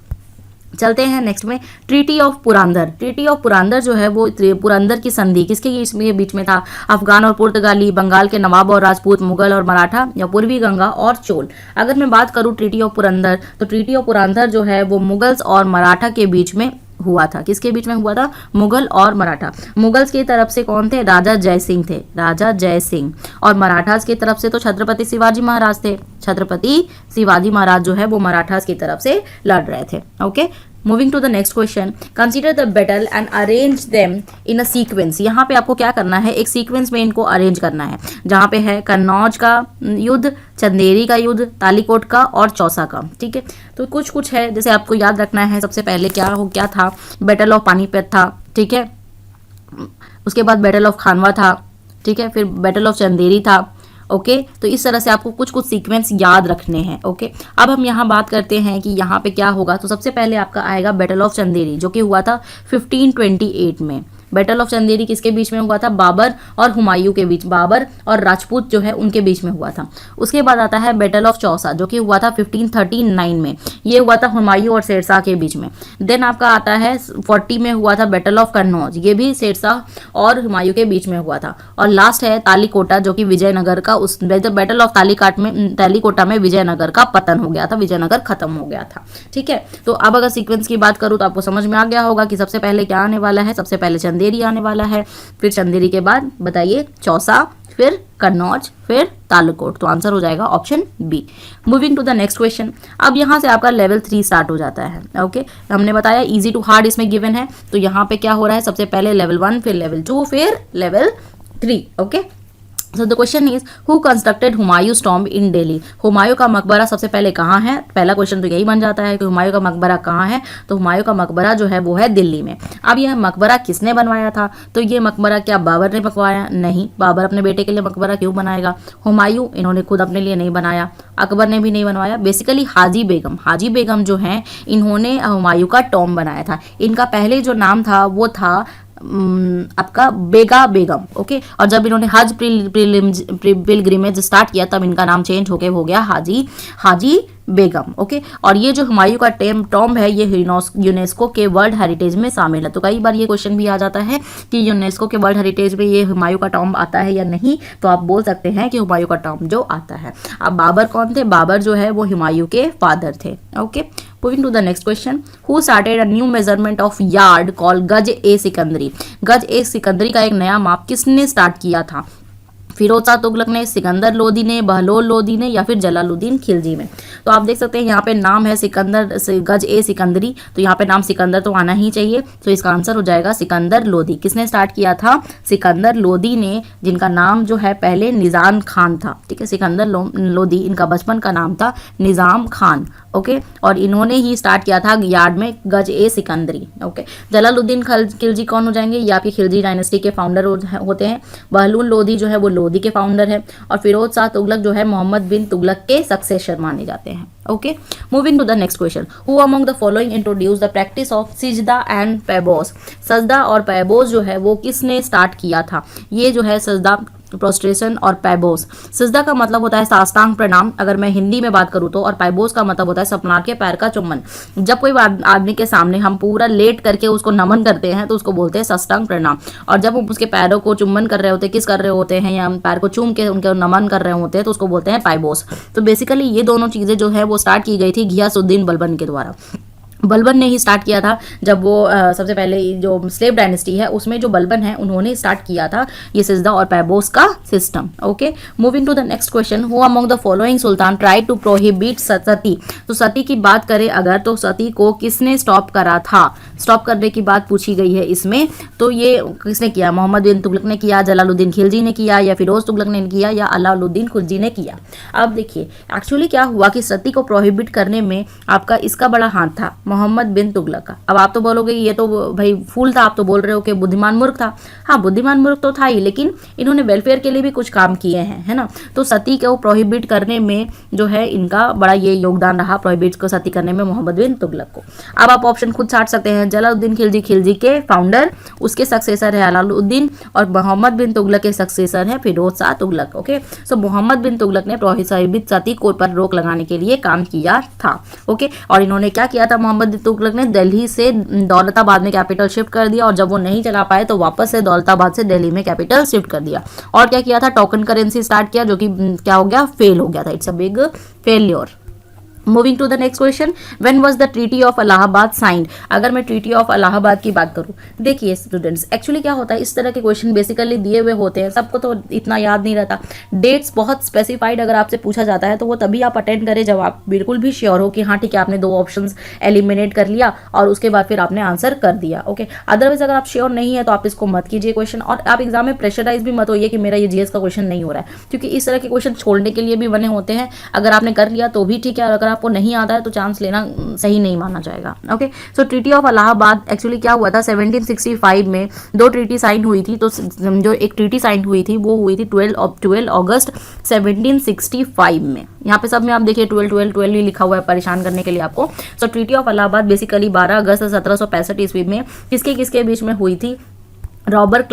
चलते हैं नेक्स्ट में, treaty of Purandar. Treaty of Purandar जो है वो पुरंदर की संधि किसके बीच में था? अफगान और पुर्तगाली, बंगाल के नवाब और राजपूत, मुगल और मराठा, या पूर्वी गंगा और चोल। अगर मैं बात करूं ट्रीटी ऑफ पुरंदर, तो ट्रीटी ऑफ पुरंदर जो है वो मुगल्स और मराठा के बीच में हुआ था। किसके बीच में हुआ था? मुगल और मराठा। मुगल्स की तरफ से कौन थे? राजा जय सिंह थे, राजा जय सिंह। और मराठास की तरफ से तो छत्रपति शिवाजी महाराज थे। छत्रपति शिवाजी महाराज जो है वो मराठास की तरफ से लड़ रहे थे। Okay, moving to the next question, consider the battle and arrange them in a sequence. यहाँ पे आपको क्या करना है? एक सीक्वेंस में इनको अरेंज करना है, जहाँ पे है कन्नौज का युद्ध, चंदेरी का युद्ध, तालीकोट का और चौसा का। ठीक है, तो कुछ है जैसे आपको याद रखना है। सबसे पहले क्या था? बैटल ऑफ पानीपत था। ठीक है, उसके बाद बैटल ऑफ खानवा था। ठीक है, फिर बैटल ऑफ चंदेरी था। ओके, तो इस तरह से आपको कुछ सीक्वेंस याद रखने हैं। ओके, अब हम यहाँ बात करते हैं कि यहाँ पे क्या होगा। तो सबसे पहले आपका आएगा बैटल ऑफ चंदेरी, जो कि हुआ था 1528 में। बैटल ऑफ चंदेरी किसके बीच में हुआ था? बाबर और हुमायूं के बीच, बाबर और राजपूत जो है उनके बीच में हुआ था। उसके बाद आता है बैटल ऑफ चौसा, जो कि हुआ था 1539 में। ये हुआ था हुमायूं और शेरशाह के बीच में। देन आपका आता है 40 में हुआ था बैटल ऑफ कन्नौज, ये भी शेरशाह और हुमायूं के बीच में हुआ था। और लास्ट है तालीकोटा, जो कि विजयनगर का, उस बैटल ऑफ तालीकोटा में विजयनगर का पतन हो गया था, विजयनगर खत्म हो गया था। ठीक है, तो अब अगर सीक्वेंस की बात करूं तो आपको समझ में आ गया होगा कि सबसे पहले क्या आने वाला है। सबसे पहले चंदेरी आने वाला है, फिर चंदेरी के बाद बताइए चौसा, फिर कन्नौज, फिर तालीकोट। तो आंसर हो जाएगा option B. Moving to the next question, अब यहाँ से आपका लेवल 3 स्टार्ट हो जाता है। ओके, हमने बताया इजी टू हार्ड इसमें गिवन है। तो यहाँ पे क्या हो रहा है? सबसे पहले लेवल 1, फिर लेवल 2, फिर level 3। Okay, So the question is, who constructed हुमायूं's tomb in Delhi? Humayun का मकबरा सबसे पहले कहाँ है? पहला क्वेश्चन तो यही बन जाता है कि हुमायूं का मकबरा कहाँ है। तो हुमायूं का मकबरा जो है वो है दिल्ली में। अब यह मकबरा किसने बनवाया था? तो ये मकबरा क्या बाबर ने बनवाया? नहीं, बाबर अपने बेटे के लिए मकबरा क्यों बनाएगा? हुमायूं इन्होंने खुद अपने लिए नहीं बनाया, अकबर ने भी नहीं बनवाया। बेसिकली हाजी बेगम जो हैं, इन्होंने हुमायूं का टॉम्ब बनाया था। इनका पहले जो नाम था वो था आपका बेगा बेगम। ओके, और जब इन्होंने हज पिलग्रिमेज स्टार्ट किया तब इनका नाम चेंज होके हो गया हाजी बेगम। ओके, और ये जो हुमायूं का टॉम्ब है ये यूनेस्को के वर्ल्ड हेरिटेज में शामिल है। तो कई बार ये क्वेश्चन भी आ जाता है कि यूनेस्को के वर्ल्ड हेरिटेज में ये हुमायूं का टॉम्ब आता है या नहीं। तो आप बोल सकते हैं कि हुमायूं का टॉम्ब जो आता है। अब बाबर कौन थे? बाबर जो है वो हुमायूं के फादर थे। Okay, moving to the next question, who started a new measurement of yard called Gaz e सिकंदरी? गज ए सिकंदरी का एक नया माप किसने स्टार्ट किया था? फिरोज शाह तुगलक ने, सिकंदर लोदी ने, बहलोल लोदी ने, या फिर जलालुद्दीन खिलजी ने? तो आप देख सकते हैं यहाँ पे नाम है गज ए सिकंदरी, तो यहाँ पे नाम सिकंदर तो आना ही चाहिए। तो इसका आंसर हो जाएगा सिकंदर लोदी। किसने स्टार्ट किया था? सिकंदर लोदी ने, जिनका नाम जो है पहले निजाम खान था। ठीक है, सिकंदर लोदी इनका बचपन का नाम था निजाम खान। ओके, और इन्होंने ही स्टार्ट किया था यार्ड में गज ए सिकंदरी। ओके, जलालुद्दीन खिलजी कौन हो जाएंगे? ये आपकी खिलजी डायनेस्टी के फाउंडर होते हैं। बहलूल लोदी जो है वो लोदी के फाउंडर है। और फिरोज शाह तुगलक जो है मोहम्मद बिन तुगलक के सक्सेसर माने जाते हैं। Okay, moving to the next question, who among the following introduce the practice of sijda and paibos? सजदा और पैबोस जो है वो किसने स्टार्ट किया था? ये जो है सजदा, प्रोस्ट्रेशन और पैबोस। सिजदा का मतलब होता है साष्टांग प्रणाम अगर मैं हिंदी में बात करूँ तो, और पैबोस का मतलब होता है सपनार के पैर का चुम्बन। जब कोई आदमी के सामने हम पूरा लेट करके उसको नमन करते हैं तो उसको बोलते हैं साष्टांग प्रणाम। और जब हम उसके पैरों को चुम्बन कर रहे होते हैं, किस कर रहे होते हैं, या हम पैर को चूम के उनके नमन कर रहे होते हैं, तो उसको बोलते हैं पैबोस। तो बेसिकली ये दोनों चीज़ें जो है वो स्टार्ट की गई थी घियासुद्दीन बलबन के द्वारा। बलबन ने ही स्टार्ट किया था। जब वो सबसे पहले जो स्लेव डायनेस्टी है उसमें जो बलबन है उन्होंने स्टार्ट किया था ये सिजदा और पैबोस का system. Okay, moving to the next question, who among the following sultan try to prohibit sati? तो सती की बात करें अगर तो सती को किसने स्टॉप करा था? स्टॉप करने की बात पूछी गई है इसमें, तो ये किसने किया? मोहम्मद बिन तुगलक ने किया, जलालुद्दीन खिलजी ने किया, या फिरोज तुगलक ने किया, या अलाउद्दीन खिलजी ने किया। अब देखिए एक्चुअली क्या हुआ कि सती को प्रोहिबिट करने में आपका इसका बड़ा हाथ था, मोहम्मद बिन तुगलक का। अब आप तो बोलोगे ये तो भाई फूल था, आप तो बोल रहे हो कि बुद्धिमान मूर्ख था। हाँ, बुद्धिमान मूर्ख तो था ही, लेकिन इन्होंने वेलफेयर के लिए भी कुछ काम किए हैं, है ना। तो सती को प्रोहिबिट करने में जो है इनका बड़ा ये योगदान रहा, प्रोहिबिट को सती करने में मोहम्मद बिन तुगलक को। अब आप ऑप्शन खुद छाट सकते हैं, जलालुद्दीन खिलजी, खिलजी के फाउंडर, उसके सक्सेसर है अलाउद्दीन, और मोहम्मद बिन तुगलक के सक्सेसर है फिरोज शाह तुगलक। ओके, सो मोहम्मद बिन तुगलक ने प्रोहिबिट सती को पर रोक लगाने के लिए काम किया था। ओके, और इन्होंने क्या किया था? मोहम्मद बिन तुगलक ने दिल्ली से दौलताबाद में कैपिटल शिफ्ट कर दिया, और जब वो नहीं चला पाए तो वापस से दौलताबाद से दिल्ली में कैपिटल शिफ्ट कर दिया। और क्या किया था? टोकन करेंसी स्टार्ट किया, जो कि क्या हो गया? फेल हो गया था। It's a big failure. Moving to the next question, when was the treaty of Allahabad signed? अगर मैं ट्रीटी ऑफ इलाहाबाद की बात करूं, देखिए स्टूडेंट्स एक्चुअली क्या होता है, इस तरह के क्वेश्चन बेसिकली दिए हुए होते हैं, सबको तो इतना याद नहीं रहता। डेट्स बहुत स्पेसिफाइड अगर आपसे पूछा जाता है तो वो तभी आप अटेंड करें जब आप बिल्कुल भी श्योर हो कि हाँ ठीक है, आपने 2 ऑप्शंस एलिमिनेट कर लिया और उसके बाद फिर आपने आंसर कर दिया। ओके, अदरवाइज अगर आप श्योर नहीं है तो आप इसको मत कीजिए क्वेश्चन, और आप एग्जाम में प्रेशराइज भी मत होइए कि मेरा ये जीएस का क्वेश्चन नहीं हो रहा है, क्योंकि इस तरह के क्वेश्चन छोड़ने के लिए भी बने होते हैं। अगर आपने कर लिया तो भी ठीक है, और अगर आपको नहीं आता है तो चांस लेना सही नहीं माना जाएगा। Okay, so treaty of Allahabad actually क्या हुआ था? 1765 में 2 ट्रीटी साइन हुई थी। तो जो एक ट्रीटी साइन हुई थी वो हुई थी 12 अगस्त 1765 में। यहाँ पे सब में आप देखिए 12 ही लिखा हुआ है परेशान करने के लिए आपको। सो ट्रीटी ऑफ इलाहाबाद बेसिकली 12 अगस्त 1765 ईस्वी में किसके बीच में हुई थी? रॉबर्ट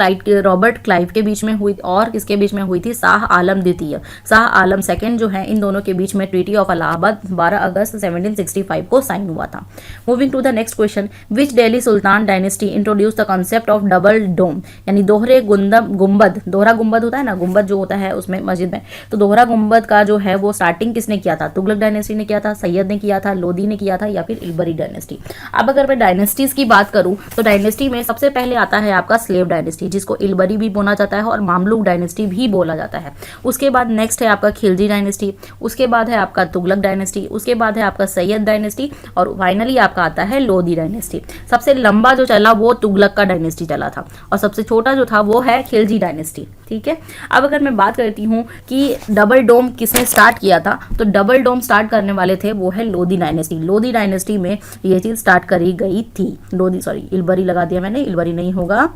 क्लाइव के बीच में हुई, और किसके बीच में हुई थी? शाह आलम द्वितीय, शाह आलम सेकंड जो है, इन दोनों के बीच में ट्रीटी ऑफ इलाहाबाद 12 अगस्त 1765 को साइन हुआ था। Moving to the next question, which Delhi sultan dynasty introduce the concept of double dome, यानी दोहरे गुंबद। दोहरा गुंबद होता है ना, गुंबद जो होता है उसमें मस्जिद में, तो दोहरा गुंबद का जो है वो स्टार्टिंग किसने किया था? तुगलक डायनेस्टी ने किया था, सैयद ने किया था, लोदी ने किया था, या फिर इलबरी डायनेस्टी। अब अगर मैं डायनेस्टीज की बात करूं तो डायनेस्टी में सबसे पहले आता है आपका स्लेव डायनेस्टी, जिसको इलबरी भी बोला जाता है और मामलुक डायनेस्टी भी बोला जाता है। उसके बाद नेक्स्ट है आपका खिलजी डायनेस्टी, उसके बाद है आपका तुगलक डायनेस्टी, उसके बाद है आपका सैयद डायनेस्टी, और फाइनली आपका आता है लोदी डायनेस्टी। सबसे लंबा जो चला वो तुगलक का डायनेस्टी चला था, और सबसे छोटा जो था वो है खिलजी डायनेस्टी। ठीक है, अब अगर मैं बात करती हूँ कि डबल डोम किसने स्टार्ट किया था, तो डबल डोम स्टार्ट करने वाले थे वो है लोदी डायनेस्टी। लोदी डायनेस्टी में ये चीज स्टार्ट करी गई थी। इलबरी लगा दिया मैंने, इलबरी नहीं होगा,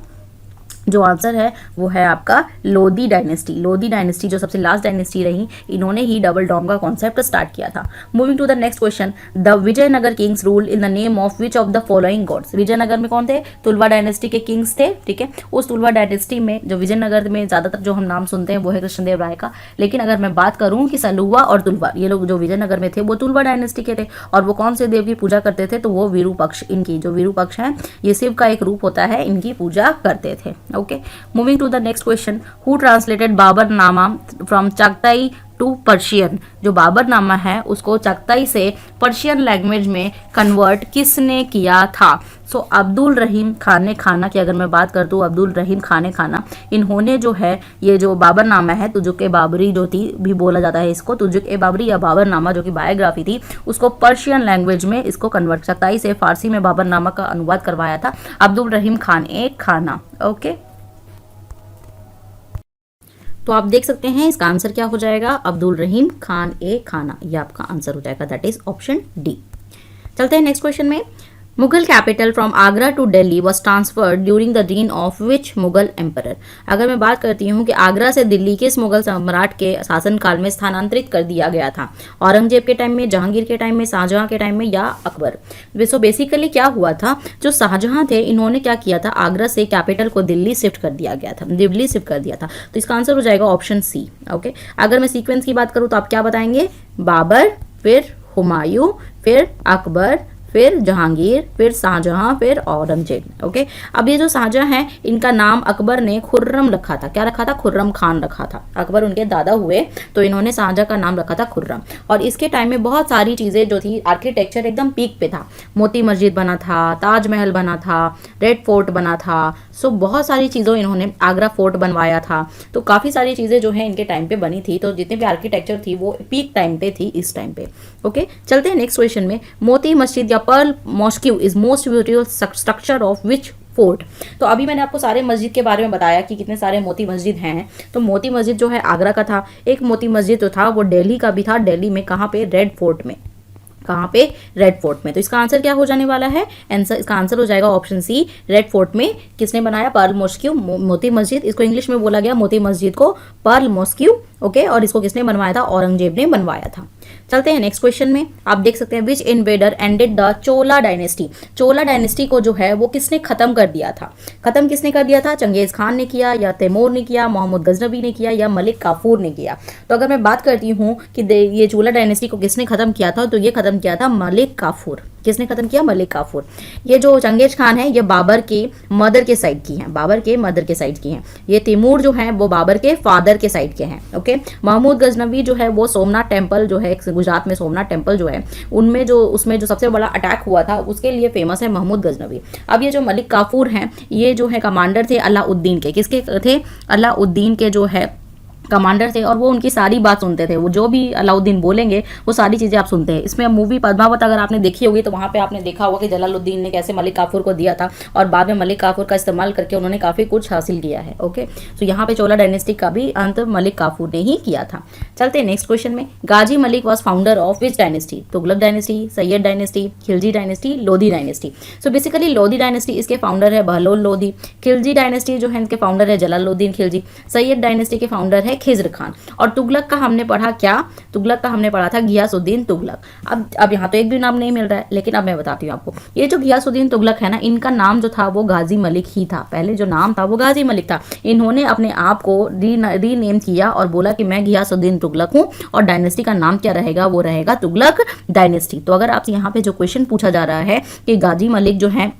जो आंसर है वो है आपका लोदी डायनेस्टी। लोदी डायनेस्टी जो सबसे लास्ट डायनेस्टी रही, इन्होंने ही डबल डोम का कॉन्सेप्ट स्टार्ट किया था। Moving to the next question, the Vijayanagar kings rule in the name of which of the following gods? Vijayanagar में कौन थे? तुलवा डायनेस्टी के किंग्स थे। ठीक है, उस तुलवा डायनेस्टी में जो विजयनगर में ज्यादातर जो हम नाम सुनते हैं वो है कृष्णदेव राय का, लेकिन अगर मैं बात करूं कि सलुवा और तुलवा, ये लोग जो विजयनगर में थे वो तुलवा डायनेस्टी के थे, और वो कौन से देव की पूजा करते थे? तो वो विरूपक्ष, इनकी जो विरूपक्ष है ये शिव का एक रूप होता है, इनकी पूजा करते थे। Okay, moving to the next question, who translated Baburnama from Chagatai to Persian? जो बाबरनामा है उसको चगताई से पर्शियन लैंग्वेज में कन्वर्ट किसने किया था? सो अब्दुल रहीम खाने खाना की अगर मैं बात कर दूँ, अब्दुल रहीम खाने खाना, इन्होंने जो है ये जो बाबरनामा है, तुजुक ए बाबरी जो थी भी बोला जाता है इसको, तुजुक ए बाबरी या बाबरनामा जो कि बायोग्राफी थी, उसको पर्शियन लैंग्वेज में इसको कन्वर्ट, चगताई से फारसी में बाबरनामा का अनुवाद करवाया था अब्दुल रहीम खान ए खाना। ओके, तो आप देख सकते हैं इसका आंसर क्या हो जाएगा? अब्दुल रहीम खान ए खाना, ये आपका आंसर हो जाएगा, दैट इज ऑप्शन डी। चलते हैं नेक्स्ट क्वेश्चन में। Mughal capital from Agra to Delhi was transferred during the reign of which Mughal emperor? अगर मैं बात करती हूँ कि आगरा से दिल्ली किस मुगल सम्राट के शासनकाल में स्थानांतरित कर दिया गया था? औरंगजेब के टाइम में, जहांगीर के टाइम में, शाहजहां के टाइम में, या अकबर? सो बेसिकली क्या हुआ था, जो शाहजहां थे इन्होंने क्या किया था, आगरा से कैपिटल को दिल्ली शिफ्ट कर दिया गया था, दिल्ली शिफ्ट कर दिया था, तो इसका आंसर हो जाएगा ऑप्शन सी। ओके, अगर मैं सीक्वेंस की बात करूँ तो आप क्या बताएंगे? बाबर, फिर हुमायूं, फिर अकबर, फिर जहांगीर, फिर शाहजहां, फिर औरंगजेब। ओके, अब ये जो शाहजहां है इनका नाम अकबर ने खुर्रम रखा था। क्या रखा था? खुर्रम खान रखा था। अकबर उनके दादा हुए तो इन्होंने शाहजहां का नाम रखा था खुर्रम। और इसके टाइम में बहुत सारी चीज़ें जो थी, आर्किटेक्चर एकदम पीक पे था। मोती मस्जिद बना था, ताजमहल बना था, रेड फोर्ट बना था, सो बहुत सारी चीज़ों इन्होंने, आगरा फोर्ट बनवाया था, तो काफ़ी सारी चीज़ें जो है इनके टाइम पे बनी थी। तो जितने भी आर्किटेक्चर थी वो पीक टाइम पे थी इस टाइम पे। ओके, चलते हैं नेक्स्ट क्वेश्चन में। मोती मस्जिद या pearl mosque is most beautiful structure of which fort. तो अभी मैंने आपको सारे मस्जिद के बारे में बताया कि कितने सारे मोती मस्जिद हैं। तो मोती मस्जिद जो है आगरा का था, एक मोती मस्जिद जो था वो दिल्ली का भी था। दिल्ली में कहाँ पे? रेड फोर्ट में। कहाँ पे? रेड फोर्ट में। तो इसका आंसर क्या हो जाने वाला है? आंसर, इसका आंसर हो जाएगा ऑप्शन सी, रेड फोर्ट में किसने बनाया? Perl mosque, Moti Masjid. इसको इंग्लिश में बोला गया मोती मस्जिद को पर्ल मॉस्क्यू, ओके। और इसको किसने बनवाया था? औरंगजेब ने बनवाया था। चलते हैं नेक्स्ट क्वेश्चन में। आप देख सकते हैं which invader ended the Chola dynasty. Chola dynasty को जो है वो किसने खत्म कर दिया था? खत्म किसने कर दिया था? चंगेज खान ने किया, या तैमूर ने किया, मोहम्मद गजनवी ने किया, या मलिक काफूर ने किया? तो अगर मैं बात करती हूँ कि ये चोला डायनेस्टी को किसने खत्म किया था, तो ये खत्म किया था मलिक काफूर। किसने खत्म किया? मलिक काफूर। ये जो चंगेज खान है ये बाबर के मदर के साइड की हैं, बाबर के मदर के साइड की हैं। ये तैमूर जो है वो बाबर के फादर के साइड के हैं, ओके। महमूद गजनवी जो है वो सोमनाथ टेम्पल जो है गुजरात में, सोमनाथ टेम्पल जो है उनमें जो उसमें जो सबसे बड़ा अटैक हुआ था उसके लिए फेमस है महमूद गजनवी। अब ये जो मलिक काफूर हैं ये जो है कमांडर थे अलाउद्दीन के। किसके थे? अलाउद्दीन के जो है कमांडर थे, और वो उनकी सारी बात सुनते थे। वो जो भी अलाउद्दीन बोलेंगे वो सारी चीज़ें आप सुनते हैं। इसमें मूवी पद्मावत अगर आपने देखी होगी तो वहाँ पे आपने देखा होगा कि जलालुद्दीन ने कैसे मलिक काफूर को दिया था, और बाद में मलिक काफूर का इस्तेमाल करके उन्होंने काफ़ी कुछ हासिल किया है, ओके। तो यहाँ पे चोला डायनेस्टी का भी अंत मलिक काफूर ने ही किया था। चलते हैं नेक्स्ट क्वेश्चन में। Ghazi Malik was founder of which dynasty? Tughlaq dynasty, Sayyid dynasty, Khilji dynasty, Lodhi dynasty. So basically Lodhi dynasty इसके फाउंडर है बहलोल लोधी। खिलजी डायनेस्टी जो है इनके फाउंडर है जलालुद्दीन खिलजी। सैयद डायनेस्टी के फाउंडर है खिज्र खान। और तुगलक का हमने पढ़ा क्या? तुगलक का हमने पढ़ा था घियासुद्दीन तुगलक। अब यहाँ तो एक भी नाम नहीं मिल रहा है, लेकिन अब मैं बताती हूँ आपको। ये जो घियासुद्दीन तुगलक है ना, इनका नाम जो था वो गाजी मलिक ही था। पहले जो नाम था वो गाजी मलिक था। इन्होंने अपने आप को रीनेम किया और बोला कि मैं घियासुद्दीन तुगलक हूँ, और डायनेस्टी का नाम क्या रहेगा? वो रहेगा तुगलक डायनेस्टी। तो अगर आपसे यहाँ पे जो क्वेश्चन पूछा जा रहा है कि गाजी मलिक जो है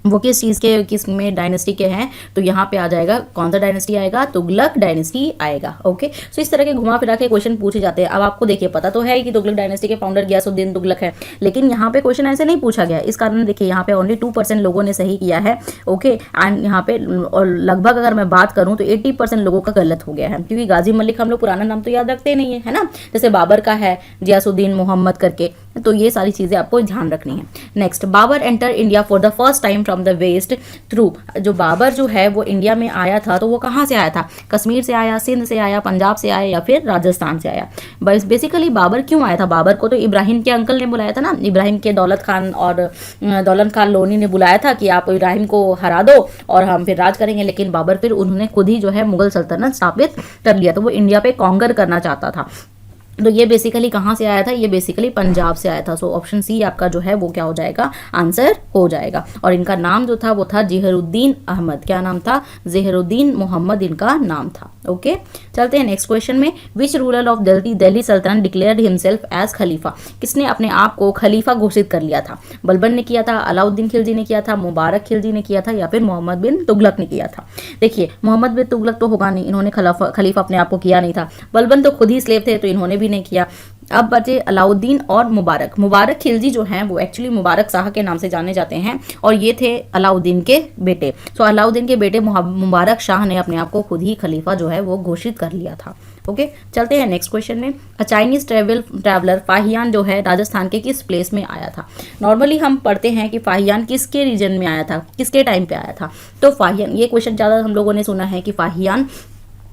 वो किस चीज़ के, किस में डायनेस्टी के हैं, तो यहाँ पे आ जाएगा कौन सा डायनेस्टी आएगा? तुगलक डायनेस्टी आएगा, ओके। सो इस तरह के घुमा फिरा के क्वेश्चन पूछे जाते हैं। अब आपको देखिए पता तो है कि तुगलक डायनेस्टी के फाउंडर घियासुद्दीन तुगलक है, लेकिन यहाँ पे क्वेश्चन ऐसे नहीं पूछा गया। इस कारण देखिए यहाँ पे ओनली 2% लोगों ने सही किया है, ओके। एंड यहाँ पे लगभग अगर मैं बात करूँ तो 80% लोगों का गलत हो गया है, क्योंकि गाजी मलिक हम लोग पुराना नाम तो याद रखते नहीं है ना, जैसे बाबर का है गियासुद्दीन मोहम्मद करके। तो ये सारी चीज़ें आपको ध्यान रखनी है। Next, Babur enter India for the first time from the west through. जो बाबर जो है वो इंडिया में आया था तो वो कहाँ से आया था? कश्मीर से आया, सिंध से आया, पंजाब से आया, या फिर राजस्थान से आया? बस बेसिकली बाबर क्यों आया था? बाबर को तो इब्राहिम के अंकल ने बुलाया था ना, इब्राहिम के दौलत खान और दौलत खान लोनी ने बुलाया था कि आप इब्राहिम को हरा दो और हम फिर राज करेंगे। लेकिन बाबर फिर उन्होंने खुद ही जो है मुगल सल्तनत स्थापित कर लिया, तो वो इंडिया पे कॉन्कर करना चाहता था। तो ये बेसिकली कहाँ से आया था? ये बेसिकली पंजाब से आया था। सो ऑप्शन सी आपका जो है वो क्या हो जाएगा? आंसर हो जाएगा। और इनका नाम जो था वो था जहीरुद्दीन अहमद। क्या नाम था? जहीरुद्दीन मोहम्मद इनका नाम था, ओके। चलते हैं नेक्स्ट क्वेश्चन में। विच रूलर ऑफ दिल्ली सल्तनत डिक्लेयर्ड हिमसेल्फ एज खलीफा? किसने अपने आप को खलीफा घोषित कर लिया था? बलबन ने किया था, अलाउद्दीन खिलजी ने किया था, मुबारक खिलजी ने किया था, या फिर मोहम्मद बिन तुगलक ने किया था? देखिए मोहम्मद बिन तुगलक तो होगा नहीं, इन्होंने खलीफा अपने आप को किया नहीं था। बलबन तो खुद ही स्लेव थे तो इन्होंने भी नहीं किया। अब बचे अलाउद्दीन और मुबारक। मुबारक खिलजी जो हैं वो एक्चुअली मुबारक शाह के नाम से जाने जाते हैं, और ये थे अलाउद्दीन के बेटे। सो अलाउद्दीन के बेटे मुबारक शाह ने अपने आप को खुद ही खलीफा जो है वो घोषित कर लिया था, ओके। चलते हैं नेक्स्ट क्वेश्चन में। अ चाइनीज ट्रैवलर फाहियान जो है राजस्थान के किस प्लेस में आया था? नॉर्मली हम पढ़ते हैं कि फाहियान किसके रीजन में आया था, किसके टाइम पे आया था? तो फाहियान, ये क्वेश्चन ज़्यादा हम लोगों ने सुना है कि फाहियान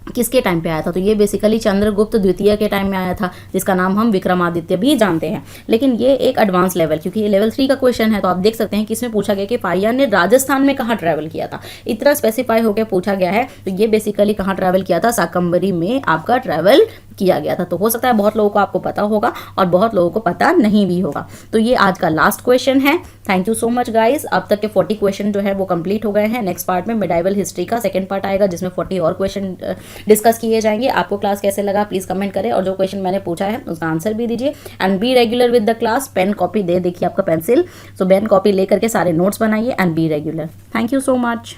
किसके टाइम पे आया था? तो ये बेसिकली चंद्रगुप्त द्वितीय के टाइम में आया था, जिसका नाम हम विक्रमादित्य भी जानते हैं। लेकिन ये एक एडवांस लेवल, क्योंकि ये लेवल 3 का क्वेश्चन है, तो आप देख सकते हैं कि इसमें पूछा गया कि फाहियान ने राजस्थान में कहाँ ट्रैवल किया था। इतना स्पेसिफाई होकर पूछा गया है, तो ये बेसिकली कहाँ ट्रैवल किया था? शाकंभरी में आपका ट्रैवल किया गया था। तो हो सकता है बहुत लोगों को आपको पता होगा और बहुत लोगों को पता नहीं भी होगा। तो ये आज का लास्ट क्वेश्चन है। Thank you so much guys. अब तक के 40 क्वेश्चन जो है वो कंप्लीट हो गए हैं। नेक्स्ट पार्ट में मिडाइवल हिस्ट्री का सेकंड पार्ट आएगा, जिसमें 40 और क्वेश्चन डिस्कस किए जाएंगे। आपको क्लास कैसे लगा प्लीज़ कमेंट करें, और जो क्वेश्चन मैंने पूछा है उसका आंसर भी दीजिए। And be regular with the class. Pen copy देखिए आपका पेंसिल, सो पेन कॉपी लेकर के सारे नोट्स बनाइए and be regular. Thank you so much.